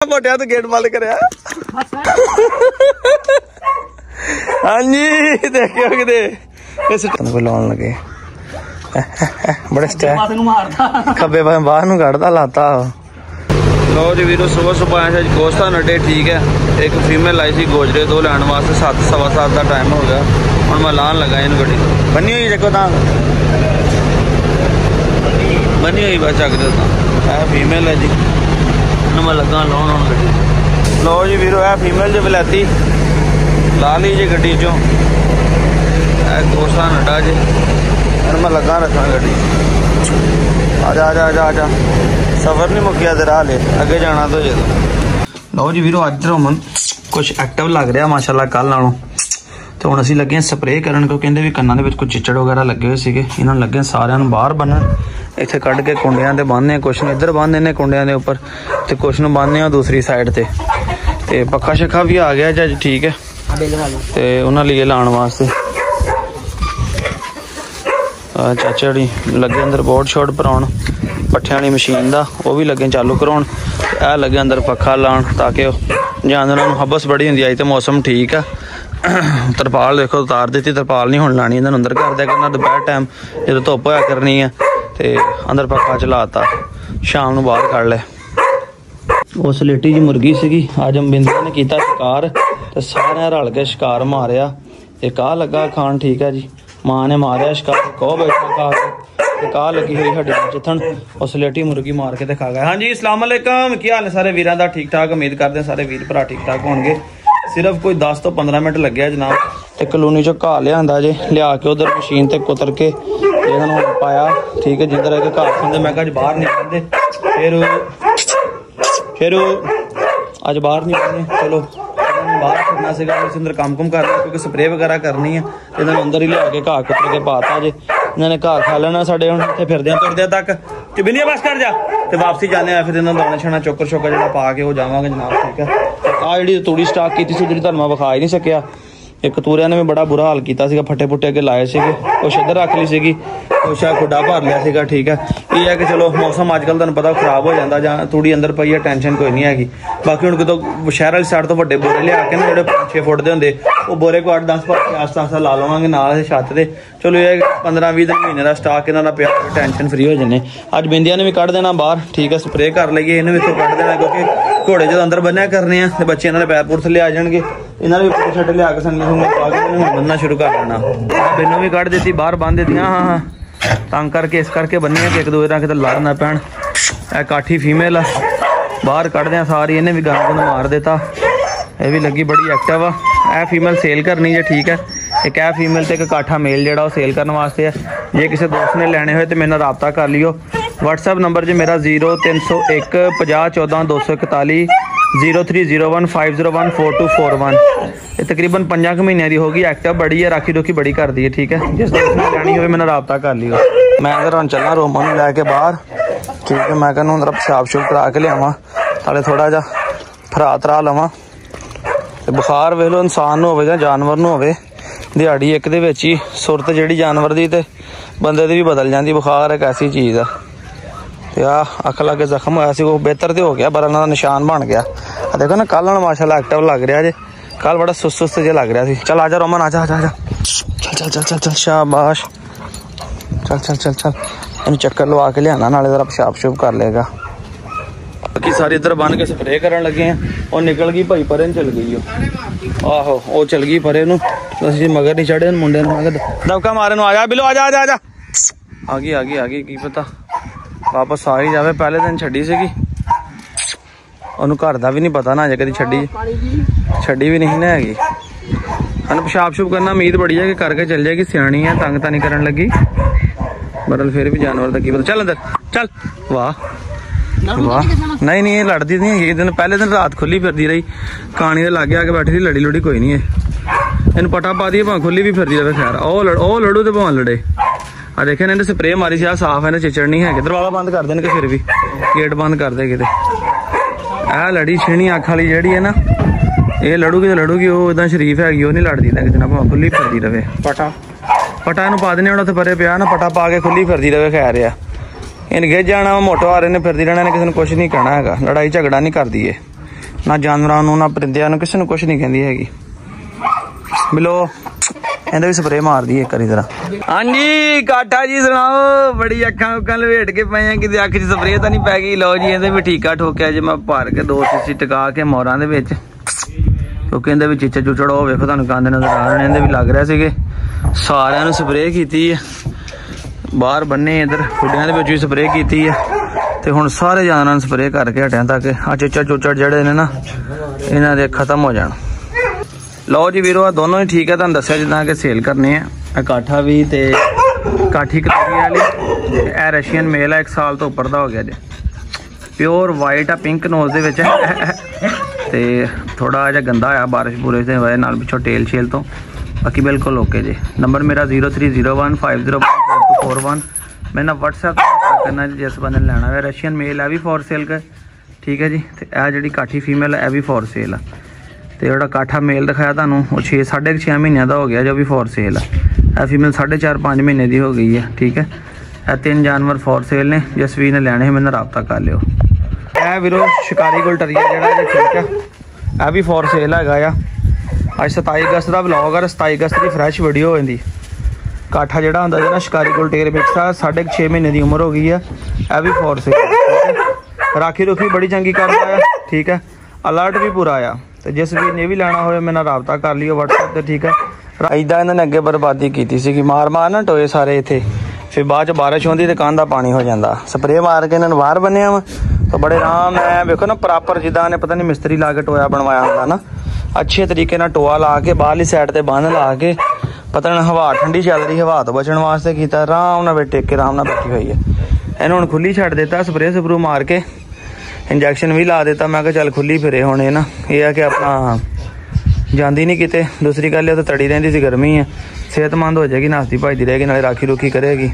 मोटिया तो गेट बंद कर। हाँ जी देखियो कि लाने लगे बड़े खब्बे पासे बाहर नूं कढ़दा लाता। लो जी वीरो सुबह सुबह आए गोश्तान अड्डे ठीक है। एक फीमेल आई सी गोजरे तो लैन वास्ते 7 सवा 7 का टाइम हो गया। हम मैं लान लगा इन गड्डी बनी हुई देखो तां बनी हुई बस चक दे फीमेल है जी। मैं लगा लाउन हम गड्डी। लो जी वीरो है फीमेल जो वलैती ला ली जी गड्डी चो गोश्तान अड्डा जी। मैं लगा रखा गड्डी आजा आजा आजा आजा सफर नहीं मुक्या तेरा हाले अगे जाना तो जो। लो जी वीरो अज तो मन कुछ एक्टिव लग रहा माशाल्लाह कल नालों। तो हम असीं लगे स्प्रे करन क्योंकि कहंदे भी कन्नां दे विच कुछ चिचड़ वगैरह लगे हुए सीगे। इन्हां नूं लगे सारिआं नूं बाहर बन्नण इत्थे कढ के कुंडियां ते बन्नने कुछ नूं इधर बन्नने ने कुंडियां दे उपर ते कुछ नूं बन्नने दूसरी साइड ते पक्खा शक्खा भी आ गया जज ठीक है ते उन्हां लिए लाउण वास्ते चाचा जी लगे अंदर बोर्ड शोर्ड भराउण पट्ठियां वाली मशीन दा वो भी लगे चालू कराउण। ए लगे अंदर पक्खा लाउण ताकि जानवरां नूं हबस बड़ी हुंदी आई ते मौसम ठीक है। तरपाल देखो उतार दी तरपाल नहीं हुण लानी इन्हां नूं अंदर कर दिया करना दोपहर टाइम जो धुप्प होया करनी है ते अंदर पक्खा चलाता शाम नूं बाहर कढ ले। वो सलेटी जी मुर्गी सीगी अज बिंदिया ने किया शिकार ते सारे रल के शिकार मारिया। एक आ लगा खान ठीक है जी माँ ने मारिया शिकार कहो बैठा खा के कहा लगी हुई हड्डी चिथन और सलेटी मुर्गी मार के खा गया। हाँ जी अस्सलाम वालेकुम की हाल है सारे वीरां दा ठीक ठाक उम्मीद करते हैं सारे वीर भरा ठीक ठाक होंगे। सिर्फ कोई 10 तो 15 मिनट लगे जनाब ते कलोनी चो घा लिया जे लिया के उधर मशीन ते कुतर के इन्होंने पाया ठीक है जिधर है घा खाते मैं बाहर नहीं आते फिर अज बाहर नहीं आते चलो बाहर फिरना से अंदर काम कुम करना क्योंकि स्प्रे वगैरह करनी है इन्होंने अंदर ही लिया के घा कुतर के पाता जे इन्होंने घा खा लेना साढ़े हम इतने फिरदे तुरदे तक कि बिनिया बस कर जा तो वापसी जाने फिर इन्होंने दाना छाना चोकर शोकर जो पा के वो जावांगे जनाब ठीक है। आ जी तूड़ी स्टाक की सी जी तुहानू विखा ही नहीं सकिया। एक तूरिया ने भी बड़ा बुरा हाल किया फटे फुटे अगे लाए थे कुछ इधर रख ली सी कुछ खुडा भर लिया सीगा ठीक है। ये है कि चलो मौसम अजकल तुहानू पता खराब हो जाता जां तूड़ी अंदर पई है टेंशन कोई नहीं हैगी। बाकी हुण कितों शहर वाली साइड तो वड्डे बोरे लिया के ना जो 5-6 फुट के होंगे वो बोरे को 8-10 फुट आस्ता आस्ता ला लवांगे नाल छत से चलो ये 15-20 दिन महीने का स्टाक इन्हां दा पिया टेंशन फ्री हो जाने। अज बिंदिया ने भी कढ़ देना बाहर ठीक है स्प्रे कर लईए इन्हें भी इत्थों कढ़ देना क्योंकि घोड़े जो अंदर बन्निया करने हैं बच्चे इन्होंने पैर पुर थले आ जाएंगे इन्होंने भी पुट छट लिया के संगले संगले पा के बनना शुरू कर देना। बिन्नों भी कढ़ दी बाहर बन दी हाँ तंग करके इस करके बन्नी कि एक दूसरे रंग तो लड़ ना पैन। ए काठी फीमेल आ बाहर कढ़दे सारी इन्हें भी गंद गुंद मार देता। ये भी लगी बड़ी एक्टिव आ। ए फीमेल सेल करनी है ठीक है। एक ए फीमेल तो एक काठा मेल जो सेल करने वास्ते है। जे किसी दोस्त ने लेने हुए तो मेरे नाल राबता कर लियो। WhatsApp नंबर जो मेरा 0301 50 14 241 0301 501 4241। ये तकरीबन 5 महीनों की होगी एक्टिव बड़ी है राखी रोखी बड़ी कर दी है ठीक है। जिस दोस्त ने लेनी हो मेरा राबता कर लियो। मैं इधर हम चलना रोमा नूं लैके बाहर ठीक है। मैं कहना अंदर पेशाब शूब करा के लियावां ताले थोड़ा जा फरा तरा लवां ते बुखार वेख लो इंसान नूं होवे जां जानवर नूं होवे दिहाड़ी एक दे विच ही सुरत जिहड़ी जानवर दी ते बंदे दी भी बदल जाती। बुखार एक ऐसी चीज़ है ते आ अख लागे जख्म होया सी वो बेहतर तो हो गया बरना का निशान बन गया। देखो ना कल माशाल्लाह एक्टिव लग रहा जे कल बड़ा सुस्त सुस्त जो लग रहा सी। चल आजा रोमन आजा आजा आजा चल चल चल चल चल शाबाश चल चल चल चल इन चक्कर लवा के लियाना नाले जरा पेशाब शूब कर लेगा। बाकी सारी इधर बन के स्प्रे करन लगे हैं और निकल गई भाई परे चल गई आहो वो चल गई परे नूं मगर नहीं चढ़े मुंडे दबका मारे नूं आजा बिलो आजा आजा आजा आ गई की पता वापस आ ही जावे। पहले दिन छड्डी सीगी ओनू घर दा भी नहीं पता ना अजे कदी छड्डी भी नहीं ना हैगी। हन पेशाब शूब करना उम्मीद बड़ी है कि करके चल जाएगी सियाणी है तंग तो नहीं करन लगी बरल फिर भी जानवर का की पता। चल अंदर चल वाह वाह नहीं ये लड़ती नहीं है। दिन पहले दिन रात खुली फिरती रही कहानी के लागे आके बैठी थी लड़ी लुड़ी कोई नहीं है। इन पटा पा दी भावें खुली भी फिरती रहे खैर ओ लड़ू तो भावें लड़े। आ देखे इन्हें स्प्रे मारी सी साफ है चिचड़ नहीं है। दरवाजा बंद कर देने फिर भी गेट बंद कर दे किते आ लड़ी छीणी अख वाली जी है ना ये लड़ूगी तो लड़ूगी वो इदा शरीफ हैगी वो नहीं लड़ती किसी ना भावें खुली फिरती रहे। पटा इन पा देने तो परे पिया ना पटा पा के खुली फिरती रहे खैर आ इन गिर जाना मोटो आ रहे ने फिरती रहना किसी ने कुछ नहीं कहना है लड़ाई झगड़ा नहीं करती है ਨਾ ਜਾਨਵਰਾਂ ਨੂੰ, ਨਾ ਪਰਿੰਦਿਆਂ ਨੂੰ, ਕਿਸੇ ਨੂੰ ਕੁਛ ਨਹੀਂ ਕਹਿੰਦੀ ਹੈਗੀ। ਮਿਲੋ ਇਹਦੇ ਵੀ ਸਪਰੇ ਮਾਰਦੀ ਹੈ ਇੱਕ ਵਾਰੀ ਜਰਾ। ਹਾਂਜੀ ਕਾਠਾ ਜੀ ਸੁਣਾਓ। ਬੜੀ ਅੱਖਾਂ ਉੱਕਾਂ ਲਵੇਟ ਕੇ ਪਏ ਆ, ਕਿਤੇ ਅੱਖ 'ਚ ਸਪਰੇ ਤਾਂ ਨਹੀਂ ਪੈ ਗਈ। ਲਓ ਜੀ ਇਹਦੇ ਵੀ ਠੀਕਾ ਠੋਕਿਆ ਜੇ ਮੈਂ ਭਰ ਕੇ 2 ਸੀਸੀ ਟਿਕਾ ਕੇ ਮੋਰਾਂ ਦੇ ਵਿੱਚ, ਕਿਉਂਕਿ ਇਹਦੇ ਵਿੱਚ ਚਿੱਚੜ ਚੁਚੜ ਉਹ ਵੇਖੋ ਤੁਹਾਨੂੰ ਕੰਨ ਨਜ਼ਰ ਆ ਰਹੇ, ਇਹਦੇ ਵੀ ਲੱਗ ਰਿਹਾ ਸੀਗੇ। ਸਾਰਿਆਂ ਨੂੰ ਸਪਰੇ ਕੀਤੀ ਹੈ, ਬਾਹਰ ਬੰਨੇ ਇੱਧਰ ਖੁੱਡੀਆਂ ਦੇ ਵਿੱਚ ਵੀ ਸਪਰੇ ਕੀਤੀ ਹੈ, ਤੇ ਹੁਣ ਸਾਰੇ ਜਾਨਵਰਾਂ ਨੂੰ ਸਪਰੇ ਕਰਕੇ ਹਟਿਆ ਤਾਂ ਕਿ ਆ ਚਿੱਚੜ ਚੁਚੜ ਜਿਹੜੇ ਨੇ ਨਾ ਇਹਨਾਂ ਦੇ ਖਤਮ ਹੋ ਜਾਣ। ਲਓ ਜੀ ਵੀਰੋ, ਆ ਦੋਨੋਂ ਹੀ ਠੀਕ ਹੈ, ਤੁਹਾਨੂੰ ਦੱਸਿਆ ਜਿੱਦਾਂ ਕਿ ਸੇਲ ਕਰਨੇ ਆ। ਕਾਠਾ ਵੀ ਤੇ ਕਾਠੀ ਕਤਰੀ ਵਾਲੀ, ਇਹ ਰਸ਼ੀਅਨ ਮੇਲ ਹੈ, 1 ਸਾਲ ਤੋਂ ਉੱਪਰ ਦਾ ਹੋ ਗਿਆ ਜੀ। ਪਿਓਰ ਵਾਈਟ ਆ, ਪਿੰਕ ਨੋਜ਼ ਦੇ ਵਿੱਚ ਤੇ ਥੋੜਾ ਜਿਹਾ ਗੰਦਾ ਆ ਬਾਰਿਸ਼ ਬੂਰਿਸ਼ ਦੇ ਵਜ੍ਹਾ ਨਾਲ ਪਿੱਛੋਂ ਟੇਲ ਸ਼ੇਲ ਤੋਂ। ਬਾਕੀ ਬਿਲਕੁਲ ਓਕੇ ਜੀ। ਨੰਬਰ ਮੇਰਾ 0301504241। ਮੈਂ ਨਾ WhatsApp ਕਰਨਾ ਜੀ ਜਿਸ ਬੰਦੇ ਨੇ ਲੈਣਾ ਹੋਵੇ। ਰਸ਼ੀਅਨ ਮੇਲ ਹੈ ਵੀ ਫॉर सेल का, ठीक है जी। ਤੇ ਇਹ ਜਿਹੜੀ ਕਾਠੀ ਫੀਮੇਲ ਹੈ ਇਹ ਵੀ फॉर सेल ਆ। ਤੇ ਜਿਹੜਾ ਕਾਠਾ ਮੇਲ ਦਿਖਾਇਆ ਤੁਹਾਨੂੰ ਉਹ 6.5 ਮਹੀਨਿਆਂ ਦਾ ਹੋ ਗਿਆ ਜੋ ਵੀ फॉर सेल ਆ। ਇਹ ਫੀਮੇਲ 4.5-5 ਮਹੀਨੇ ਦੀ ਹੋ ਗਈ ਹੈ, ਠੀਕ ਹੈ। ਇਹ 3 ਜਾਨਵਰ फॉर सेल ਨੇ। ਜਿਸ ਵੀ ਨੇ ਲੈਣੇ ਮੇਰੇ ਨਾਲ ਰਾਬਤਾ ਕਰ ਲਿਓ। ਇਹ ਵੀਰੋ ਸ਼ਿਕਾਰੀ ਕੋਲ ਟਰੀਆ ਜਿਹੜਾ ਇਹ ਠੀਕ ਹੈ, ਇਹ ਵੀ फॉर सेल ਹੈਗਾ ਆ। ਅੱਜ 27 ਅਗਸਤ ਦਾ ਵਲੌਗ ਆ, 27 ਅਗਸਤ ਦੀ ਫਰੈਸ਼ ਵੀਡੀਓ ਹੋ ਜਾਂਦੀ। ਕਾਠਾ ਜਿਹੜਾ ਹੁੰਦਾ ਜਿਹੜਾ ਸ਼ਿਕਾਰੀ ਕੋਲ ਟੇਰ ਮਿਕਸ ਆ, 6.5 ਮਹੀਨੇ ਦੀ ਉਮਰ ਹੋ ਗਈ ਆ। ਇਹ ਵੀ फॉर सेल, ਰਾਖੀ ਰੁਖੀ ਬੜੀ ਚੰਗੀ ਕਰਦਾ ਆ, ਠੀਕ ਹੈ। ਅਲਰਟ ਵੀ ਪੂਰਾ ਆ। ਤੇ ਜਿਸ ਵੀ ਨੇ ਵੀ ਲੈਣਾ ਹੋਵੇ ਮੇਰੇ ਨਾਲ ਰਾਬਤਾ ਕਰ ਲਿਓ WhatsApp ਤੇ, ਠੀਕ ਹੈ। ਇੱਦਾਂ ਇਹਨਾਂ ਨੇ ਅੱਗੇ ਬਰਬਾਦੀ ਕੀਤੀ ਸੀਗੀ, ਮਾਰ ਨਾ ਟੋਏ ਸਾਰੇ ਇੱਥੇ। ਫਿਰ ਬਾਅਦ 'ਚ ਬਾਰਿਸ਼ ਹੁੰਦੀ ਤੇ ਕੰਨ ਦਾ ਪਾਣੀ ਹੋ ਜਾਂਦਾ। ਸਪਰੇ ਮਾਰ ਕੇ ਇਹਨਾਂ ਨੂੰ ਬਾਹਰ ਬੰਨਿਆ ਵਾ ਤਾਂ ਬੜੇ ਆਰਾਮ ਨਾਲ ਵੇਖੋ ਨਾ, ਪ੍ਰੋਪਰ ਜਿੱਦਾਂ ਨੇ ਪਤਾ ਨਹੀਂ ਮਿਸਤਰੀ ਲਾ ਕੇ ਟੋਇਆ ਬਣਵਾਇਆ ਹੁੰਦਾ ਨਾ, ਅੱਛੇ ਤਰੀਕੇ ਨਾਲ ਟੋਆ ਲਾ ਕੇ ਬਾਹਰਲੀ ਸਾਈਡ ਤੇ ਬੰਨ ਲਾ ਕੇ, ਪਤਾ ਨਹੀਂ ਹਵਾ ਠੰਡੀ ਚੱਲ ਰਹੀ, ਹਵਾ ਤੋਂ ਬਚਣ ਵਾਸਤੇ ਕੀਤਾ। ਆਰਾਮ ਨਾਲ ਟੇਕ ਕੇ ਆਰਾਮ ਨਾਲ ਬੈਠੀ ਹੋਈ ਹੈ। ਇਹਨੂੰ ਹੁਣ ਖੁੱਲੀ ਛੱਡ ਦਿੱਤਾ, ਸਪਰੇ ਸਪਰੂ ਮਾਰ ਕੇ ਇੰਜੈਕਸ਼ਨ ਵੀ ਲਾ ਦਿੱਤਾ। ਮੈਂ ਕਿਹਾ ਚੱਲ ਖੁੱਲੀ ਫਿਰੇ ਹੁਣ ਇਹ ਨਾ, ਇਹ ਆ ਕਿ ਆਪਣਾ ਜਾਂਦੀ ਨਹੀਂ ਕਿਤੇ। ਦੂਸਰੀ ਗੱਲ ਇਹ ਤਾਂ ਤੜੀ ਰਹਿੰਦੀ ਸੀ, ਗਰਮੀ ਹੈ, ਸਿਹਤਮੰਦ ਹੋ ਜਾਏਗੀ, ਨਹਾਤੀ ਭਜਦੀ ਰਹੇਗੀ, ਨਾਲੇ ਰਾਖੀ ਰੁਖੀ ਕਰੇਗੀ।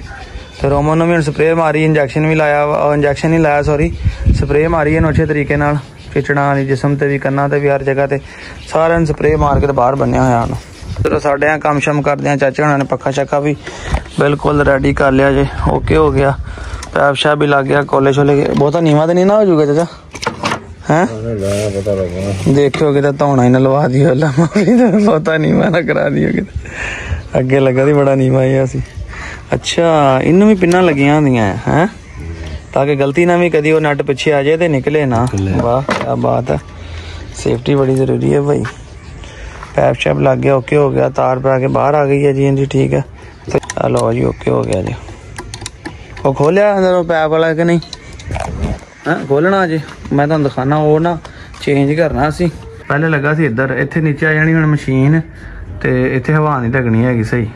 ਤੇ ਰੋਮਨ ਨੂੰ ਵੀ ਹੁਣ ਸਪਰੇ ਮਾਰੀ, ਇੰਜੈਕਸ਼ਨ ਵੀ ਲਾਇਆ, ਇੰਜੈਕਸ਼ਨ ਨਹੀਂ ਲਾਇਆ ਸੌਰੀ, ਸਪਰੇ ਮਾਰੀ ਇਹਨੂੰ ਅੱਛੇ ਤਰੀਕੇ ਨਾਲ। ਖਿਚੜਾਂ ਵਾਲੀ ਜਿਸਮ ਤੇ ਵੀ, ਕੰਨਾਂ ਤੇ ਵੀ, ਹਰ ਜਗ੍ਹਾ ਤੇ ਸਾਰਿਆਂ ਨੂੰ ਸਪਰੇ ਮਾਰ ਕੇ ਤੇ ਬਾਹਰ ਬੰਨਿਆ ਹੋਇਆ ਉਹਨੂੰ। ਚਲੋ ਸਾਡੇ ਆ ਕੰਮ ਸ਼ਮ ਕਰਦੇ ਆ। ਚਾਚਾ ਹੁਣਾਂ ਨੇ ਪੱਖਾ ਚੱਕਾ ਵੀ ਬਿਲਕੁਲ ਰੈਡੀ ਕਰ ਲਿਆ ਜੇ, ਓਕੇ ਹੋ ਗਿਆ। ਪੈਪ ਸ਼ੈਪ ਵੀ ਲੱਗ ਗਿਆ, ਕੋਲੇ ਛੋਲੇ। ਬਹੁਤਾ ਨੀਵਾਂ ਤਾਂ ਨਹੀਂ ਨਾ ਹੋ ਜਾਊਗਾ ਚਾਚਾ? ਹੈਂ ਦੇਖਿਓ ਕਿਤੇ ਧੌਣਾ ਹੀ ਨਾ ਲਵਾ ਦਿਓ, ਬਹੁਤਾ ਨੀਵਾਂ ਨਾ ਕਰਾ ਦਿਓ ਕਿਤੇ। ਅੱਗੇ ਲੱਗਾ ਸੀ ਬੜਾ ਨੀਵਾਂ ਹੀ ਸੀ। ਅੱਛਾ ਇਹਨੂੰ ਵੀ ਪਿੰਨਾਂ ਲੱਗੀਆਂ ਹੁੰਦੀਆਂ ਹੈ, ਤਾਂ ਕਿ ਗਲਤੀ ਨਾ ਵੀ ਕਦੀ ਉਹ ਨਟ ਪਿੱਛੇ ਆ ਜਾਏ ਤੇ ਨਿਕਲੇ ਨਾ। ਵਾਹ ਕਿਆ ਬਾਤ ਹੈ, ਸੇਫਟੀ ਬੜੀ ਜ਼ਰੂਰੀ ਹੈ ਭਾਈ। ਪੈਪ ਸ਼ੈਪ ਲੱਗ ਗਿਆ, ਓਕੇ ਹੋ ਗਿਆ। ਤਾਰ ਪਾ ਕੇ ਬਾਹਰ ਆ ਗਈ ਹੈ ਜੀ ਇਹਦੀ, ਠੀਕ ਹੈ। ਲਓ ਜੀ ਓਕੇ ਹੋ ਗਿਆ ਜੀ। ਉਹ ਖੋਲਿਆ ਅੰਦਰੋਂ ਪੈਪ ਵਾਲਾ ਕਿ ਨਹੀਂ? ਹਾਂ ਖੋਲਣਾ ਜੀ, ਮੈਂ ਤੁਹਾਨੂੰ ਦਿਖਾਣਾ। ਉਹ ਨਾ ਚੇਂਜ ਕਰਨਾ ਸੀ, ਪਹਿਲੇ ਲੱਗਾ ਸੀ ਇੱਧਰ, ਇੱਥੇ ਨੀਚੇ ਆ ਜਾਣੀ ਹੁਣ ਮਸ਼ੀਨ, ਤੇ ਇੱਥੇ ਹਵਾ ਨਹੀਂ ਲੱਗਣੀ ਹੈਗੀ ਸਹੀ।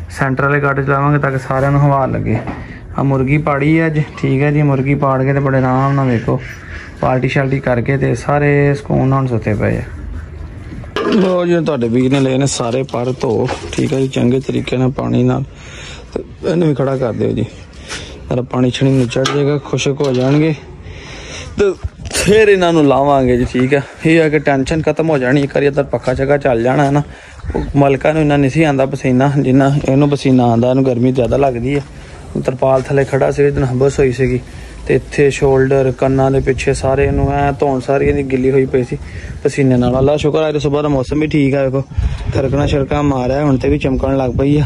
ਸੈਂਟਰ ਵਾਲੇ ਕੱਟ ਚਲਾਵਾਂਗੇ ਤਾਂ ਕਿ ਸਾਰਿਆਂ ਨੂੰ ਹਵਾ ਲੱਗੇ। ਆ ਮੁਰਗੀ ਪਾੜੀ ਹੈ ਅੱਜ, ਠੀਕ ਹੈ ਜੀ। ਮੁਰਗੀ ਪਾੜ ਕੇ ਤੇ ਬੜੇ ਆਰਾਮ ਨਾਲ ਵੇਖੋ ਪਾਲਟੀ ਸ਼ਾਲਟੀ ਕਰਕੇ ਤੇ ਸਾਰੇ ਸਕੂਨ ਨਾਲ ਸੁੱਤੇ ਪਏ ਆ। ਲੋ ਜੀ ਤੁਹਾਡੇ ਵੀਰ ਨੇ ਲਏ ਨੇ ਸਾਰੇ ਪਰ ਧੋ, ਠੀਕ ਹੈ ਜੀ, ਚੰਗੇ ਤਰੀਕੇ ਨਾਲ ਪਾਣੀ ਨਾਲ। ਇਹਨੂੰ ਵੀ ਖੜਾ ਕਰ ਦਿਓ ਜੀ, ਜਰਾ ਪਾਣੀ ਛਣੀ ਨੂੰ ਚੜ ਜਾਏਗਾ, ਖੁਸ਼ਕ ਹੋ ਜਾਣਗੇ ਤੇ ਫਿਰ ਇਹਨਾਂ ਨੂੰ ਲਾਵਾਂਗੇ ਜੀ, ਠੀਕ ਹੈ। ਇਹ ਆ ਕਿ ਟੈਨਸ਼ਨ ਖਤਮ ਹੋ ਜਾਣੀ। ਇੱਕ ਵਾਰੀ ਇੱਧਰ ਪੱਖਾ ਚੱਕਾ ਚੱਲ ਜਾਣਾ ਹੈ ਨਾ, ਮਲਕਾ ਨੂੰ ਇੰਨਾ ਨਹੀਂ ਸੀ ਆਉਂਦਾ ਪਸੀਨਾ ਜਿੰਨਾ ਇਹਨੂੰ ਪਸੀਨਾ ਆਉਂਦਾ। ਇਹਨੂੰ ਗਰਮੀ ਜ਼ਿਆਦਾ ਲੱਗਦੀ ਹੈ। ਤਰਪਾਲ ਥੱਲੇ ਖੜਾ ਸੀ, ਦਿਨ ਹਬਸ ਹੋਈ ਸੀਗੀ, ਤੇ ਇੱਥੇ ਸ਼ੋਲਡਰ, ਕੰਨਾਂ ਦੇ ਪਿੱਛੇ ਸਾਰੇ ਇਹਨੂੰ ਐ ਧੌਣ ਸਾਰੀ ਇਹਦੀ ਗਿੱਲੀ ਹੋਈ ਪਈ ਸੀ ਪਸੀਨੇ ਨਾਲ। ਅੱਲਾ ਸ਼ੁਕਰ ਅੱਜ ਸੁਬਾਹ ਦਾ ਮੌਸਮ ਵੀ ਠੀਕ ਆ, ਵੇਖੋ ਥਰਕਣਾ ਛੜਕਾ ਮਾਰਿਆ, ਹੁਣ ਤੇ ਵੀ ਚਮਕਣ ਲੱਗ ਪਈ ਆ,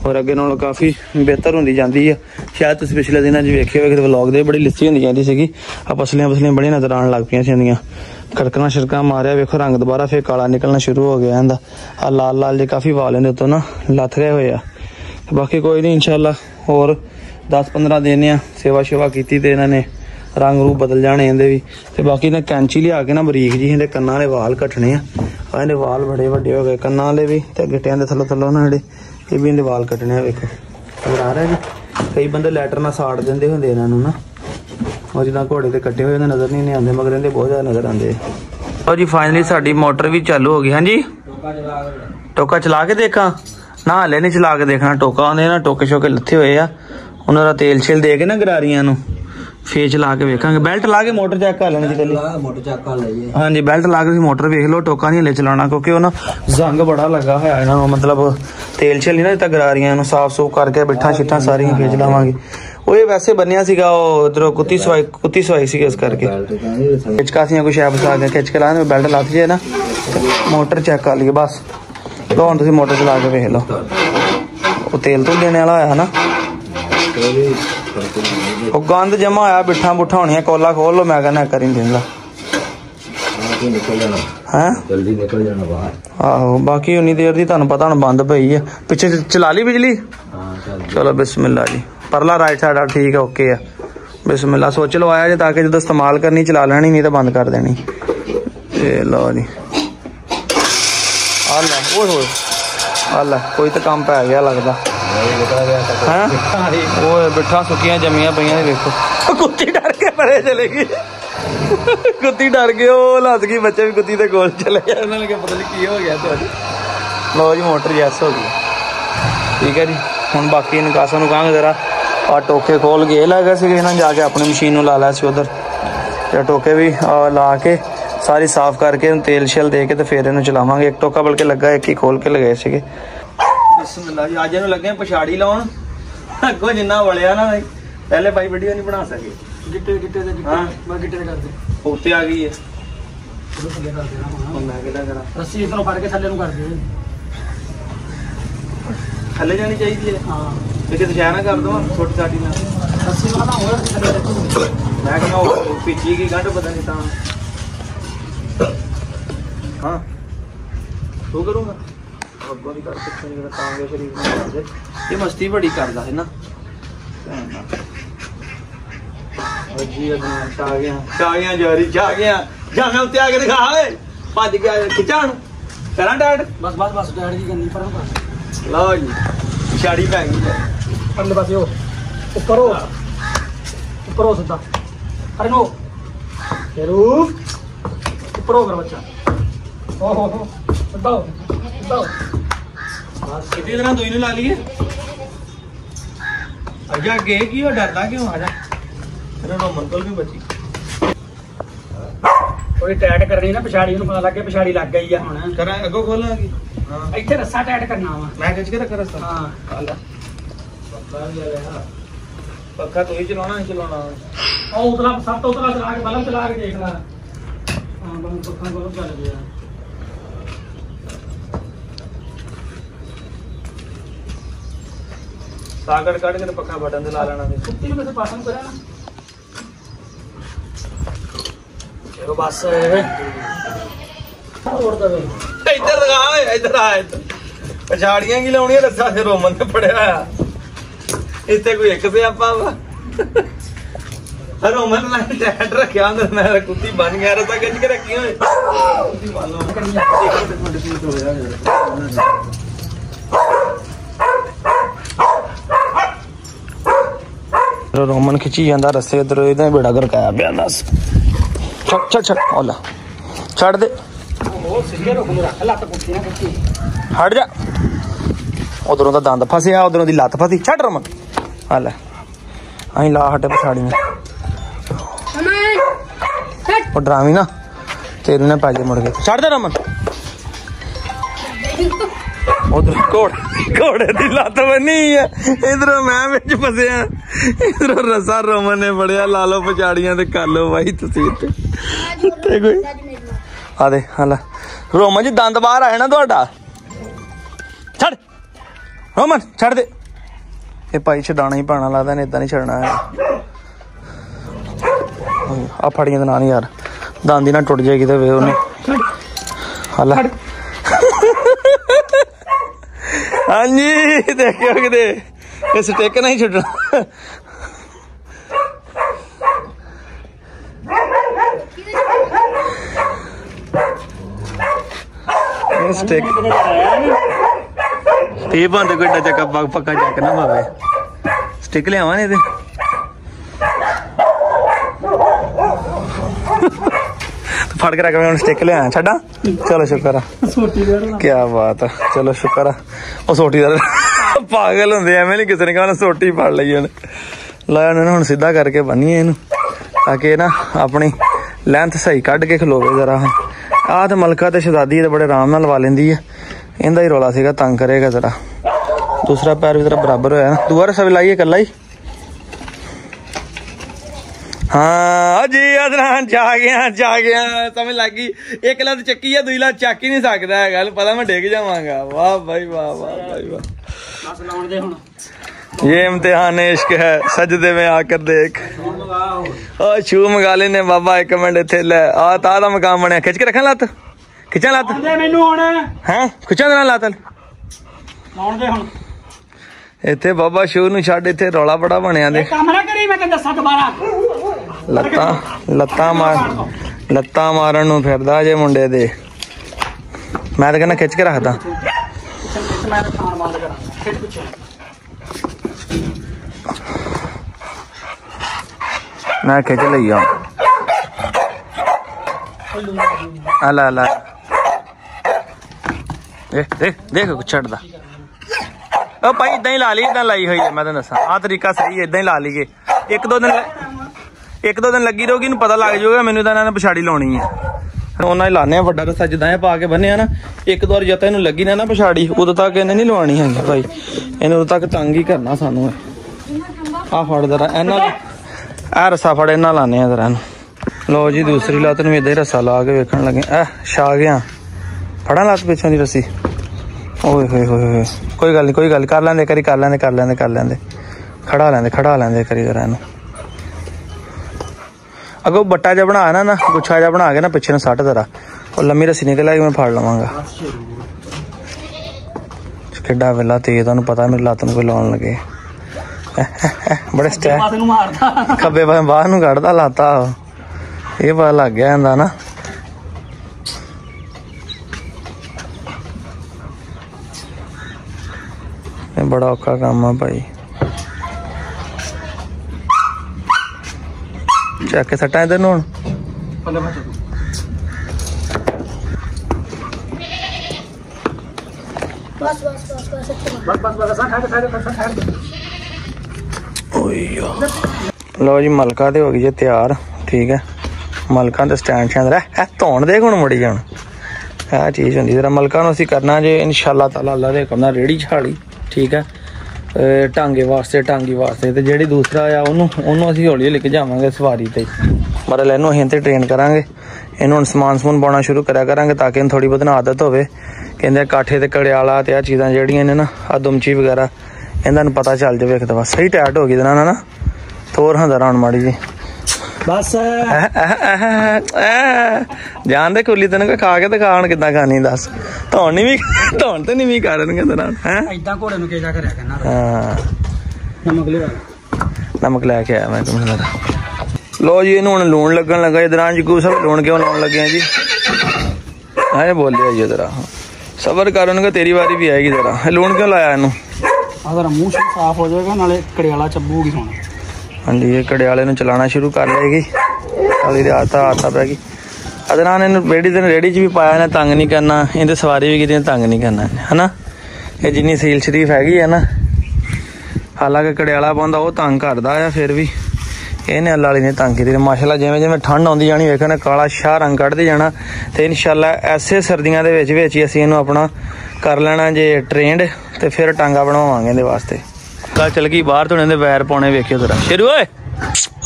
ਔਰ ਅੱਗੇ ਨਾਲੋਂ ਕਾਫੀ ਬਿਹਤਰ ਹੁੰਦੀ ਜਾਂਦੀ ਆ। ਸ਼ਾਇਦ ਤੁਸੀਂ ਪਿਛਲੇ ਦਿਨਾਂ 'ਚ ਵੇਖੇ ਹੋਏ ਕਿਤੇ ਵਲੌਗ ਦੇ, ਬੜੀ ਲਿੱਸੀ ਹੁੰਦੀ ਜਾਂਦੀ ਸੀਗੀ, ਆ ਪਸਲੀਆਂ ਬੜੀਆਂ ਨਜ਼ਰ ਆਉਣ ਲੱਗ ਪਈਆਂ ਸੀ ਇਹਦੀਆਂ। ਖੜਕਣਾ ਛੜਕਾ ਮਾਰਿਆ, ਵੇਖੋ ਰੰਗ ਦੁਬਾਰਾ ਫਿਰ ਕਾਲਾ ਨਿਕਲਣਾ ਸ਼ੁਰੂ ਹੋ ਗਿਆ ਇਹਦਾ। ਆ ਲਾਲ ਲਾਲ ਜੇ ਕਾਫੀ ਵਾਲ ਇਹਦੇ ਉੱਤੋਂ ਨਾ ਲੱਥ ਗਏ ਹੋਏ ਆ। ਬਾਕੀ ਕੋਈ ਨਹੀਂ, ਇਨਸ਼ਾਅੱਲਾ ਹੋਰ 10-15 ਦਿਨ ਆ ਸੇਵਾ ਸ਼ੇਵਾ ਕੀਤੀ ਤੇ ਇਹਨਾਂ ਨੇ ਰੰਗ ਰੂਪ ਬਦਲ ਜਾਣੇ ਇਹਦੇ ਵੀ। ਤੇ ਬਾਕੀ ਨਾ ਕੈਂਚੀ ਲਿਆ ਕੇ ਨਾ ਬਰੀਕ ਜੀ ਇਹਦੇ ਕੰਨਾਂ ਦੇ ਵਾਲ ਕੱਟਣੇ ਆ। ਇਹਦੇ ਵਾਲ ਬੜੇ ਵੱਡੇ ਹੋ ਗਏ ਕੰਨਾਂ ਵਾਲੇ ਵੀ, ਤੇ ਗਿੱਟਿਆਂ ਦੇ ਥੱਲੋਂ ਨਾ ਜਿਹੜੇ ਇਹ ਵੀ ਇਹਦੇ ਵਾਲ ਕੱਟਣੇ ਆ। ਵੇਖੋ ਨਜ਼ਰ ਆ ਰਿਹਾ ਜੀ। ਕਈ ਬੰਦੇ ਲੈਟਰ ਨਾਲ ਸਾੜ ਦਿੰਦੇ ਹੁੰਦੇ ਇਹਨਾਂ ਨੂੰ ਨਾ, ਉਹ ਜਿੱਦਾਂ ਘੋੜੇ ਤੇ ਕੱਟੇ ਹੋਏ ਨਜ਼ਰ ਨਹੀਂ ਆਉਂਦੇ, ਮਗਰ ਇਹਦੇ ਬਹੁਤ ਜ਼ਿਆਦਾ ਨਜ਼ਰ ਆਉਂਦੇ ਆ। ਲਓ ਜੀ ਫਾਈਨਲੀ ਸਾਡੀ ਮੋਟਰ ਵੀ ਚਾਲੂ ਹੋ ਗਈ। ਹਾਂਜੀ ਟੋਕਾ ਚਲਾ ਕੇ ਦੇਖਾਂ ਨਾ, ਹਲੇ ਨਹੀਂ ਚਲਾ ਕੇ ਦੇਖਣਾ। ਟੋਕਾ ਆਉਂਦੇ ਨਾ, ਟੋਕੇ ਸ਼ੋਕੇ ਲੱਥੇ ਹੋਏ ਆ, ਉਹਨਾਂ ਦਾ ਤੇਲ ਛਿਲ ਦੇ ਕੇ ਨਾ ਗਰਾਰੀਆਂ ਨੂੰ ਫੇਰ ਚਲਾ ਕੇ ਵੇਖਾਂਗੇ। ਬੈਲਟ ਲਾ ਕੇ ਮੋਟਰ ਚੈੱਕ ਕਰ ਲੈਣੀ ਜੀ, ਮੋਟਰ ਚੈੱਕ ਕਰ ਲਈਏ। ਹਾਂਜੀ ਬੈਲਟ ਲਾ ਕੇ ਮੋਟਰ ਵੇਖ ਲਓ। ਟੋਕਾ ਨਹੀਂ ਹਲੇ ਚਲਾਉਣਾ ਕਿਉਂਕਿ ਉਹ ਨਾ ਜ਼ੰਗ ਬੜਾ ਲੱਗਾ ਹੋਇਆ ਇਹਨਾਂ ਨੂੰ, ਮਤਲਬ ਤੇਲ ਛਿਲ ਨਹੀਂ ਨਾ ਦਿੱਤਾ। ਗਰਾਰੀਆਂ ਨੂੰ ਸਾਫ਼ ਸੂਫ ਕਰਕੇ ਬਿੱਠਾਂ ਛਿੱਠਾਂ ਸਾਰੀਆਂ ਖਿੱਚ ਲਾਵਾਂਗੇ। ਉਹ ਇਹ ਵੈਸੇ ਬੰਨਿਆ ਸੀਗਾ ਉਹ ਇਧਰੋਂ ਕੁੱਤੀ ਸਵਾਈ ਸੀ ਇਸ ਕਰਕੇ ਖਿਚਕਾਸੀਆਂ ਕੁਛ ਐਪ ਫਸਾ ਕੇ ਖਿੱਚ ਕੇ ਲਾ ਬੈਲਟ ਲੱਥ ਜੇ ਨਾ ਮੋਟਰ ਚੈੱਕ ਕਰ ਲਈਏ ਬਸ। ਲਓ ਹੁਣ ਤੁਸੀਂ ਮੋਟਰ ਚਲਾ ਕੇ ਵੇਖ ਲਓ ਉਹ ਤੇਲ ਤੋਂ ਦੇਣੇ ਵਾਲਾ ਹੋਇਆ ਹਨਾ ਉਹ ਗੰਦ ਜਮਾ ਹੋਇਆ ਬਿੱਠਾ ਬੁੱਠਾ ਹੋਣੀਆਂ ਕੋਲਾ ਖੋਲ ਲਓ ਮੈਂ ਕਹਿੰਦਾ ਕਰੀ ਨਹੀਂ ਦਿੰਦਾ ਹੈ ਜਲਦੀ ਨਿਕਲ ਜਾਣਾ ਬਾਹਰ। ਆਹੋ ਬਾਕੀ ਉਨੀ ਦੇਰ ਦੀ ਤੁਹਾਨੂੰ ਪਤਾ ਹੁਣ ਬੰਦ ਪਈ ਆ ਪਿੱਛੇ ਚਲਾ ਲਈ ਬਿਜਲੀ। ਚਲੋ ਬਿਸਮਿल्लाह जी परला राइट साइड ठीक है ओके है बिस्मिल्लाह सोच लवाया जे ताकि जो इस्तेमाल करनी चला लेनी नहीं तो बंद कर देनी। लो जी आला कोई तो काम पै गया लगता है वो बिठा सुखियां जमियां पईयां देखो कुत्ती डर के परे चलेगी कुत्ती डर गई वो लस गई बच्चे भी कुत्ती के कोल चले गए उन्होंने क्या पता नहीं की हो गया तो। लो जी मोटर जैस हो गई ठीक है जी ਹੁਣ ਬਾਕੀ ਨਿਕਾਸਾਂ ਨੂੰ ਕਹਾਂਗੇ ਜ਼ਰਾ ਆ ਟੋਕੇ ਖੋਲ ਕੇ ਲੈ ਗਏ ਸੀਗੇ ਇਹਨਾਂ ਜਾ ਕੇ ਆਪਣੀ ਮਸ਼ੀਨ ਨੂੰ ਲਾ ਲਿਆ ਸੀ ਉਧਰ ਤੇ ਟੋਕੇ ਵੀ ਲਾ ਕੇ ਸਾਰੀ ਸਾਫ਼ ਕਰਕੇ ਇਹਨੂੰ ਤੇਲ ਸ਼ੇਲ ਦੇ ਕੇ ਤੇ ਫਿਰ ਇਹਨੂੰ ਚਲਾਵਾਂਗੇ। ਇੱਕ ਟੋਕਾ ਬਲਕਿ ਲੱਗਾ ਇੱਕ ਹੀ ਖੋਲ ਕੇ ਲਗਾਏ ਸੀਗੇ। ਬਿਸਮਿਲ੍ਲਾ ਜੀ ਅੱਜ ਇਹਨੂੰ ਲੱਗੇ ਪਛਾੜੀ ਲਾਉਣ ਅੱਗੋਂ ਜਿੰਨਾ ਵਲਿਆ ਨਾ ਪਹਿਲੇ ਭਾਈ ਵੀਡੀਓ ਨਹੀਂ ਬਣਾ ਸਕੇ ਗਿੱਟੇ ਦੇ ਹਾਂ ਮੈਂ ਗਿੱਟੇ ਦੇ ਕਰਦੇ ਉੱਤੇ ਆ ਗਈ ਹੈ ਮੈਂ ਕਿਹਦਾ ਕਰਾਂ ਰੱਸੀ ਇਧਰੋਂ ਫੜ ਕੇ ਥੱਲੇ ਨੂੰ ਕਰ ਦੇ थले जानी चाहिए हाँ कितने शहर कर दो छोटी साटी मैं पिछी की गंढ पता नहीं हाँ तू करूँगा ये मस्ती बड़ी करता है ना जारी जा गया जाना उत्ते आके दिखा भज गया खिचा करा डैड बस बस बस डैड की करनी पर लो जी पिछाड़ी पै गई है परले पासे ऊपर हो सीधा अरे नो ऊपर हो कर बच्चा ओहो बताओ कितनी तरह दुई ला लिए अजा गे की डरदा क्यों आजा रोमन कोल भी बची कोई टाइट करनी ना पिछाड़ी पता लग गया पिछाड़ी लग गई है हुण करा अगो खोलांगी ਇੱਥੇ ਰੱਸਾ ਟਾਈਟ ਕਰਨਾ ਵਾ ਮੈਂ ਖਿੱਚ ਕੇ ਰੱਖਾ ਰੱਸਾ ਹਾਂ ਆਲਾ ਪੱਖਾ ਤੂੰ ਹੀ ਚਲਾਉਣਾ ਨਹੀਂ ਚਲਾਉਣਾ ਉਹ ਉਤਲਾ ਸਭ ਤੋਂ ਉਤਲਾ ਚਲਾ ਕੇ ਬਲਬ ਚਲਾ ਕੇ ਦੇਖ ਲੈ ਹਾਂ ਬਲਬ ਪੱਖਾ ਬਲਬ ਚੱਲ ਗਿਆ ਸਾਗੜ ਕੱਢ ਕੇ ਪੱਖਾ ਬਟਨ ਤੇ ਲਾ ਲੈਣਾ ਤੇ ਕੁੱਤੀ ਨੂੰ ਕਿਸੇ ਪਾਸੇ ਨੂੰ ਕਰਿਆ ਨਾ ਚਲੋ ਬਸ इधर लगा इधर आ पछाड़ियां की लाउनी रस्सा से रोमन ने पड़िया इतने कोई एक से आपा रोमन ने टैट रखा अंदर मैं कुत्ती बन गया रस्सा खिंच के रखी हुई रोमन खिंची जाता रस्से इधर इधर बेड़ा गरकाया पिया दस छट छट ओला छड़ दे हट जा उधरों का दंद फसिया उधरों की लत्त फसी छट रमन आ लै अं ला हटे पछाड़ियां डरावी ना तेरे ने पैजे मुड़ गए छड़ दे रमन उधर घोड़े की लत्त बनी है इधरों मैं बिच फसिया इधरों रस्सा रोमन ने फड़िया ला लो पछाड़ियां ते कर लो भाई तुसीं इत्थे कोई आ दे हाला रोमन जी दंद बाहर आए ना थोड़ा छड़ रोमन छड़ दे ये भाई छडाना ही पैना लगता इन्हें इदा नहीं छड़ना है आ फड़ियां तो ना नहीं यार दंद ही ना टुट जाएगी तो वे उन्हें हाला हाँ जी देखियो कि स्टिक नहीं छुड़ना स्टिक टेप आंदे कोई चक्का पक्का चक ना पावे स्टिक लियावा नहीं फड़ के रख मैं स्टिक लिया छड़ा चलो शुक्र क्या बात है चलो शुक्र है सोटी पागल होंगे एवं नहीं किसी ने कहा सोटी फड़ ली लाया उन्होंने हम सीधा करके बनीए इन ताकि ना अपनी लेंथ सही कढ़ के खलोवे जरा आ तो मलका तो शहजादी तो बड़े आराम लवा लेंदी है इनका ही रौला सीगा तंग करेगा जरा दूसरा पैर भी तेरा बराबर होया दूआ रस्सा भी लाइए कला ही हाँ जी अदनान जा गया समझ लग गई। एक लत चक्की है दूई लत चक ही नहीं सकता है गल पता मैं डिग जावांगा। वाह भाई वाह वाह भाई वाह। ये इम्तिहान इश्क है सजदे में आकर देख। शू मंगा लेने बाबा एक मिनट इत्थे ले आ ता दा मकाम बनया खिच के रखा लत खिचा लत हैं खिचा देना लत इत्थे बाबा शू नूं छड्ड इत्थे रौला बड़ा बनया दे लत्तां मारन नूं फिरदा जे मुंडे दे। मैं तो कहना खिच के रखदा मैं खिच लई आ अला अला देख छड़दा ओ भाई इदा ही ला ली इदा लाई हुई है मैं दसा आ तरीका सही है इदा ही ला लीए एक दो दिन लगी रहोगी पता लग जाऊगा मैनू इन्होंने पछाड़ी लानी है उन्हें लाने व्डा रस्सा जिदा पा के बन्ने ना एक दो बार जत इन लगी ना पछाड़ी उदों तक इन्हें नहीं लवानी है भाई इन्हें उदों तक तंग ही करना सानू आ फड़ जरा इन्हों आ रस्सा फड़ इन्ना लाने जरा लो जी दूसरी लत नूं इदा ही रस्सा ला के वेखण लगे छा गया फड़ा लत पिछों दी रस्सी ओए होए होए कोई गल नहीं कर लेंदे करी कर लेंदे खड़ा लेंदे करी जरा इनू अगो बट्टा जा बना ना गुच्छा जा बना के ना पिछे सट जरा और लम्मी रस्सी निकल आई मैं फड़ लवांगा। किड्डा वेला तेज तुहानूं पता मेरी लत्त नूं कोई लाउण लगे बड़े स्टैल खब्बे पासे बाहर नूं कढदा लाता ये पता लग गया इहदा ना बड़ा औखा काम है भाई। चक के सट्टा इधर नूं लो जी मलका तो हो गई जी तैयार ठीक है मलका तो स्टैंड शैंड धोन दे हुण मुड़ी जान है चीज़ होंगी जरा मलका असीं करना जे इंशाअल्लाह ताला अल्लाह दे हुकम नाल रेड़ी छाड़ी ठीक है टांगे वास्ते तो जी दूसरा आ उन्होंने असीं हौली लेके जावांगे सवारी ते मतलब इनू असीं ते ट्रेन करांगे इन्हूं हुण समान समून पाउणा शुरू करा करांगे ताकि इन्हूं थोड़ी बहुत आदत होवे कहंदे काठे ते कड़ियाला ते आ चीज़ां जिहड़ियां ने ना आ दुमची वगैरह इन्हां नूं पता चल जावे एक दफा सही टाइट हो गई इहदे नाल ना थोर हाँ जरा माड़ी जी बस जान दे कुली तेन खा के दिखा हुण किद्दां खानी दस धौन तो नहीं भी करनगे तेरा नमक लैके आया मैं तुम्हें लो जी इन्हूं हुण लूण लगन लगा इधर जी सब लूण क्यों लाउण लगे जी है बोलिया जी जरा सबर करनगे तेरी बारी भी आएगी जरा लूण क्यों लाया इनू मूँह साफ हो जाएगा नाले कड़ियाला चब्बूगी हुण हाँ जी ये कड़ियाले नूं चलाना शुरू कर लेगी अली आता पै गई अदनान इन रेड़ी च भी पाया इन्हें तंग नहीं करना इन्हें सवारी भी की तंग नहीं करना है ना ये जिन्नी सील शरीफ हैगी है ना हालांकि कड़ियाला पाउंदा वो तंग करदा है फिर भी इन्हें अल्लाह वाली ने तंग की माशाल्लाह जिवें जिवें ठंड आउंदी जानी वेखो ने काला शाह रंग कढ़दे जाना तो इंशाअल्लाह ऐसे सर्दियों के विच ही असीं इहनूं अपना कर लेना जे ट्रेंड तो फिर टांगा बनवावांगे इहदे वास्ते कल चल गई बाहर तो इहदे वैर पाने वेखियो जरा शेरू ओए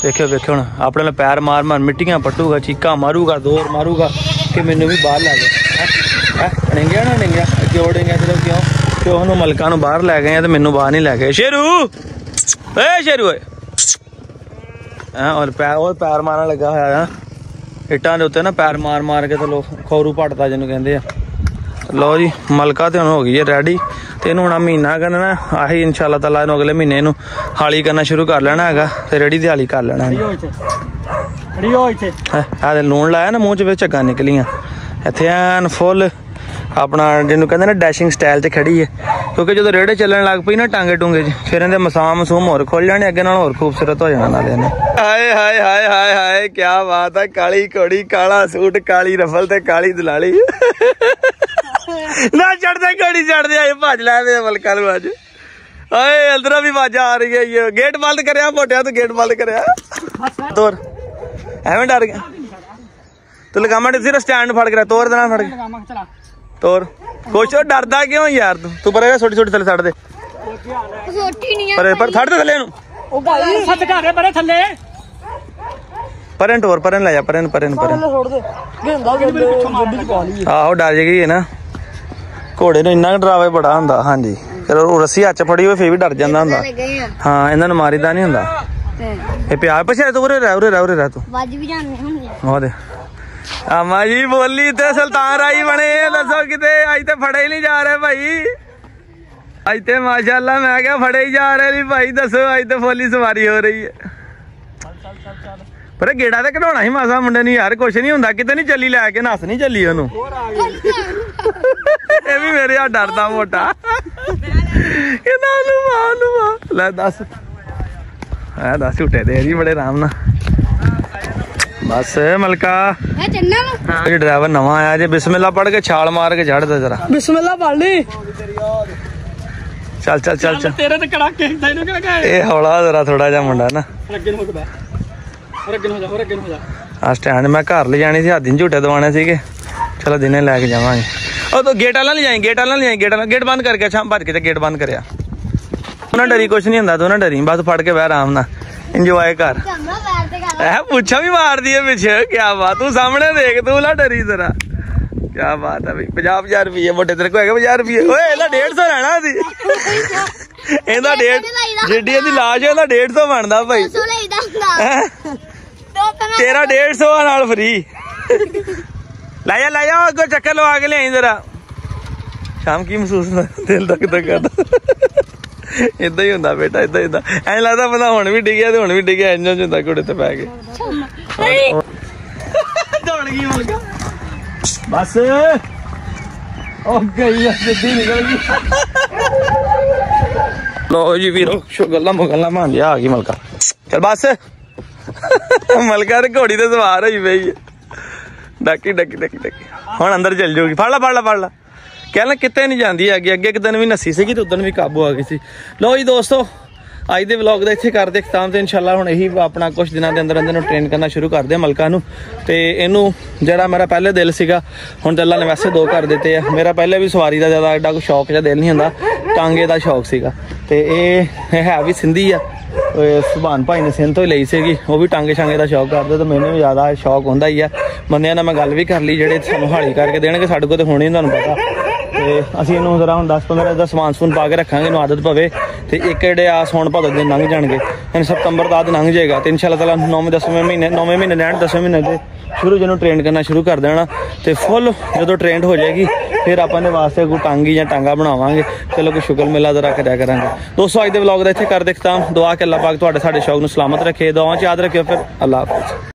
देखियो हुण अपने पैर मार मिट्टियां पट्टूगा चीका मारूगा दौर मारूगा कि मैनू भी बाहर लै गया अड़ेंगिया ना अड़ेंगिया क्यों अड़ेंगिया चलो क्यों मलका नूं बाहर लै गए तो मैनू बाहर नहीं लै गए शेरू ओए और पैर मारन लगा होया इट्टां दे उत्ते ना पैर मार के तो लोग खौरू पटदा जिन्नू कहंदे आ लो जी मलका तो हो गई है रेडी तो इन्हूं हुण महीना करना आही इंशाअल्लाह ताला अगले महीने नूं हाली करना शुरू कर लेना है तो रेडी दी हाली कर लेना है लूण लाया ना मूँह च झग्गां निकलियां इत्थे एन फुल अपना जिन्होंने कहते ना डैशिंग स्टाइल से खड़ी है क्योंकि जो रेड़े चलन लग पई ना टांगे टूंगे फिर इन्हें मसाम मसूम होर खोल जाने अगे नाल होर खूबसूरत हो जाना नाले ने हाय हाय हाय हाय हाय क्या बात है काली घोड़ी काला सूट काली रफल ते काली दलाली ना चढ़दे घोड़ी चढ़दे आए भज लै मेरे मलका नूं अज आए अंदरों भी आवाज़ आ रही है गेट बंद करया मोटिया तू गेट बंद करया तोर एवें डर गया तू लगामा सिर्फ स्टैंड फड़ के तोर देना फड़ के तोर कुछ डरदा क्यों यार तू पर छोटी छोटी थले छड़ दे पर थड़ दे थले परन टोर परन ले जा परन परन परन आहो डर जाएगी ना घोड़े ਨੂੰ ਇੰਨਾ ਡਰਾਵੇ ਬੜਾ ਹੁੰਦਾ ਹਾਂਜੀ ਫਿਰ ਉਹ ਰੱਸੀ ਹੱਥ ਫੜੀ ਹੋਏ ਫੇਰ ਵੀ ਡਰ ਜਾਂਦਾ ਹੁੰਦਾ ਹਾਂ ਇਹਨਾਂ ਨੂੰ ਮਾਰੀਦਾ ਨਹੀਂ ਹੁੰਦਾ ਇਹ ਪਿਆਰ ਪਛਾਇ ਤੂੰ ਉਰੇ ਰਹਿ ਤੂੰ ਵੱਜ ਵੀ ਜਾਂਦੇ ਹੁੰਦੇ ਉਹ ਦੇ ਆਮਾ ਜੀ ਬੋਲੀ ਤੇ ਸੁਲਤਾਨ ਰਾਈ ਬਣੇ ਦੱਸੋ ਕਿਤੇ ਅੱਜ ਤੇ ਫੜੇ ਹੀ ਨਹੀਂ ਜਾ ਰਹੇ ਭਾਈ ਅੱਜ ਤੇ ਮਾਸ਼ਾਅੱਲਾ ਮੈਂ ਕਿਹਾ ਫੜੇ ਹੀ ਜਾ ਰਹੇ ਨਹੀਂ ਭਾਈ ਦੱਸੋ ਅੱਜ ਤੇ ਫੁੱਲੀ ਸਵਾਰੀ ਹੋ ਰਹੀ ਹੈ ਪਰ ਗੇੜਾ ਤੇ ਕਢਾਉਣਾ ਸੀ ਮਾਸਾ ਮੁੰਡੇ ਨੂੰ ਯਾਰ ਕੁਛ ਨਹੀਂ ਹੁੰਦਾ ਕਿਤੇ ਨਹੀਂ ਚੱਲੀ ਲੈ ਕੇ ਨੱਸ ਨਹੀਂ ਚੱਲੀ ਉਹਨੂੰ ਇਹ ਵੀ ਮੇਰੇ ਆ ਡਰਦਾ ਮੋਟਾ ਕਹਿੰਦਾ ਨੂੰ ਲੈ ਦੱਸ ਆ ਦੱਸ ਝੂਟੇ ਦੇ ਜੀ ਬੜੇ ਆਰਾਮ ਨਾਲ ਬਸ ਮਲਕਾ ਇਹ ਡਰਾਈਵਰ ਨਵਾਂ ਆਇਆ ਜੇ ਬਿਸਮਿल्लाह ਪੜ ਕੇ ਛਾਲ ਮਾਰ ਕੇ ਚੜ ਦੇ ਜਰਾ ਬਿਸਮਿल्लाह ਪੜ ਲਈ ਚੱਲ ਚੱਲ ਚੱਲ ਚੱਲ ਤੇਰੇ ਤੇ ਕੜਾਕੇ ਇਹਨੂੰ ਕਿਹੜਾ ਕਹੇ ਇਹ ਹੌਲਾ ਜਰਾ ਥੋੜਾ ਜਿਹਾ ਮੁੰਡਾ ਨਾ ਅੱਗੇ ਨੂੰ ਹੋ ਜਾ ਅੱਗੇ ਨੂੰ ਹੋ ਜਾ ਆ ਸਟੈਂਡ ਮੈਂ ਘਰ ਲੈ ਜਾਣੀ ਸੀ ਹਾਦੀ ਝੂਟੇ ਦਵਾਣੇ ਸੀਗੇ ਚਲੋ ਦਿਨੇ ਲੈ ਕੇ ਜਾਵਾਂਗੇ ਉਹ ਤਾਂ ਗੇਟ ਵਾਲਾ ਲੈ ਜਾਈਂ ਗੇਟ ਬੰਦ ਕਰਕੇ ਸ਼ਾਮ ਭੱਜ ਕੇ ਤੇ ਗੇਟ ਬੰਦ ਕਰਿਆ ਤੂੰ ਨਾ ਡਰੀ ਕੁਛ ਨਹੀਂ ਹੁੰਦਾ ਤੂੰ ਨਾ ਡਰੀ ਬਸ ਫੜ ਕੇ ਬਹਿ ਆਰਾਮ ਨਾਲ ਇੰਜੋਏ ਕਰ ਇਹ ਪੁੱਛਾ ਵੀ ਮਾਰਦੀ ਹੈ ਪਿੱਛੇ ਕਿਆ ਬਾਤ ਤੂੰ ਸਾਹਮਣੇ ਦੇਖ ਤੂੰ ਨਾ ਡਰੀ ਜ਼ਰਾ ਕਿਆ ਬਾਤ ਹੈ ਬਈ 50,000 ਰੁਪਏ ਮੋਟੇ ਤੇਰੇ ਕੋਲ ਹੈਗਾ 50 ਰੁਪਏ ਓਏ ਇਹਦਾ 150 ਰਹਿਣਾ ਸੀ ਇਹਦਾ 150 ਜਿੱਡੀ ਇਹਦੀ ਲਾਸ਼ ਹੈ ਉਹਦਾ 150 ਬਣਦਾ ਭਾਈ ਤੇਰਾ 150 ਨਾਲ ਫਰੀ ਲੈ ਜਾ ਅੱਗੋਂ ਚੱਕਰ ਲਵਾ ਕੇ ਲਿਆਈ ਜਰਾ ਸ਼ਾਮ ਕੀ ਮਹਿਸੂਸ ਹੁੰਦਾ ਦਿਲ ਧੱਕ ਕਰਦਾ ਏਦਾਂ ਹੀ ਹੁੰਦਾ ਬੇਟਾ ਏਦਾਂ ਹੀ ਹੁੰਦਾ ਐਂ ਲੱਗਦਾ ਬੰਦਾ ਹੁਣ ਵੀ ਡਿੱਗਿਆ ਤੇ ਹੁਣ ਵੀ ਡਿੱਗਿਆ ਇੰਜ ਹੁੰਦਾ ਘੋੜੇ ਤੇ ਪੈ ਕੇ ਦੌੜ ਗਈ ਮਲਕਾ ਬਸ ਉਹ ਗਈ ਸਿੱਧੀ ਨਿਕਲ ਗਈ ਲੋ ਜੀ ਵੀਰੋ ਗੱਲਾਂ ਮਾਂਜਿਆ ਆ ਗਈ ਮਲਕਾ ਚਲ ਬਸ ਮਲਕਾ ਤੇ ਘੋੜੀ ਤੇ ਸਵਾਰ ਹੋਈ ਪਈ ਡੱਕੀ ਹੁਣ ਅੰਦਰ ਚੱਲ ਜਾਊਗੀ ਫੜ ਲਾ ਕਹਿੰਦਾ ਕਿਤੇ ਨਹੀਂ ਜਾਂਦੀ ਹੈਗੀ ਅੱਗੇ ਇੱਕ ਦਿਨ ਵੀ ਨੱਸੀ ਸੀਗੀ ਤੇ ਉਦੋਂ ਵੀ ਕਾਬੂ ਆ ਗਈ ਸੀ ਲੋ ਜੀ ਦੋਸਤੋ ਅੱਜ ਦੇ ਵਲੌਗ ਦਾ ਇੱਥੇ ਕਰਦੇ ਇਖਤਾਮ ਤੇ ਇਨਸ਼ਾਅੱਲਾ ਹੁਣ ਇਹੀ ਆਪਣਾ ਕੁਝ ਦਿਨਾਂ ਦੇ ਅੰਦਰ ਨੂੰ ਟ੍ਰੇਨ ਕਰਨਾ ਸ਼ੁਰੂ ਕਰਦੇ ਆ ਮਲਕਾ ਨੂੰ ਤੇ ਇਹਨੂੰ ਜਿਹੜਾ ਮੇਰਾ ਪਹਿਲੇ ਦਿਲ ਸੀਗਾ ਹੁਣ ਤੇ ਅੱਲਾ ਨੇ ਵੈਸੇ 2 ਕਰ ਦਿੱਤੇ ਆ ਮੇਰਾ ਪਹਿਲੇ ਵੀ ਸਵਾਰੀ ਦਾ ਜ਼ਿਆਦਾ ਐਡਾ ਕੋਈ ਸ਼ੌਕ ਜਾਂ ਦਿਲ ਨਹੀਂ ਹੁੰਦਾ ਟਾਂਗੇ ਦਾ ਸ਼ੌਕ ਸੀਗਾ ਤੇ ਇਹ ਹੈ ਵੀ ਸਿੰਧੀ ਆ ਸੁਭਾਨ ਭਾਈ ਨੇ ਸਿੰਧ ਤੋਂ ਹੀ ਲਈ ਸੀਗੀ ਉਹ ਵੀ ਟਾਂਗੇ ਛਾਂਗੇ ਦਾ ਸ਼ੌਕ ਕਰਦੇ ਤੇ ਮੈਨੂੰ ਵੀ ਜ਼ਿਆਦਾ ਸ਼ੌਕ ਹੁੰਦਾ ਹੀ ਆ ਬੰਦਿਆਂ ਨਾਲ ਮੈਂ ਗੱਲ ਵੀ ਕਰ ਲਈ ਜਿਹੜੇ ਸਾਨੂੰ ਹਾਲੀ ਕਰਕੇ ਦੇਣਗੇ ਸਾਡੇ ਕੋਲ ਤੇ ਹੋਣੀ ਤੁਹਾਨੂੰ ਪਤਾ ਤੇ ਅਸੀਂ ਇਹਨੂੰ ਜ਼ਰਾ ਹੁਣ 10-15 ਦਾ ਸਮਾਨ ਪਾ ਕੇ ਰੱਖਾਂਗੇ ਇਹਨੂੰ ਆਦਤ ਪਵੇ ਤੇ ਇੱਕ ਜਿਹੜੇ ਆ ਸੌਣ ਭਾਦੋਂ ਦਿਨ ਲੰਘ ਜਾਣਗੇ ਇਹਨੂੰ ਸਤੰਬਰ ਦਾ ਲੰਘ ਜਾਏਗਾ ਤੇ ਇਨਸ਼ਾਅੱਲਾ ਤਾਲਾ 9ਵੇਂ ਮਹੀਨੇ ਰਹਿਣ 10ਵੇਂ ਮਹੀਨੇ ਦੇ ਸ਼ੁਰੂ ਜਿਹਨੂੰ ਟ੍ਰੇਨ ਕਰਨਾ ਸ਼ੁਰੂ ਕਰ ਦੇਣਾ ਤੇ ਫੁੱਲ ਜਦੋਂ ਟ੍ਰੇਨਡ ਹੋ ਜਾਏਗੀ ਫਿਰ ਆਪਾਂ ਨੇ ਵਾਸਤੇ ਕੋਈ ਟਾਂਗੀ ਜਾਂ ਟਾਂਗਾ ਬਣਾਵਾਂਗੇ ਚਲੋ ਕੋਈ ਸ਼ੁਕਰ ਮੇਲਾ ਜ਼ਰਾ ਕਰਿਆ ਕਰਾਂਗੇ ਦੋਸਤੋ ਅੱਜ ਦੇ ਵਲੌਗ ਦਾ ਇੱਥੇ ਕਰ ਦੇਖਤਾ ਦੁਆ ਕਿ ਅੱਲਾਹ ਪਾਕ ਤੁਹਾਡੇ ਸਾਡੇ ਸ਼ੌਕ ਨੂੰ ਸਲਾਮਤ ਰੱਖੇ ਦੁਆਵਾਂ 'ਚ ਯਾਦ ਰੱਖਿਓ ਫਿਰ ਅੱਲਾਹ ਹਾਫਿਜ਼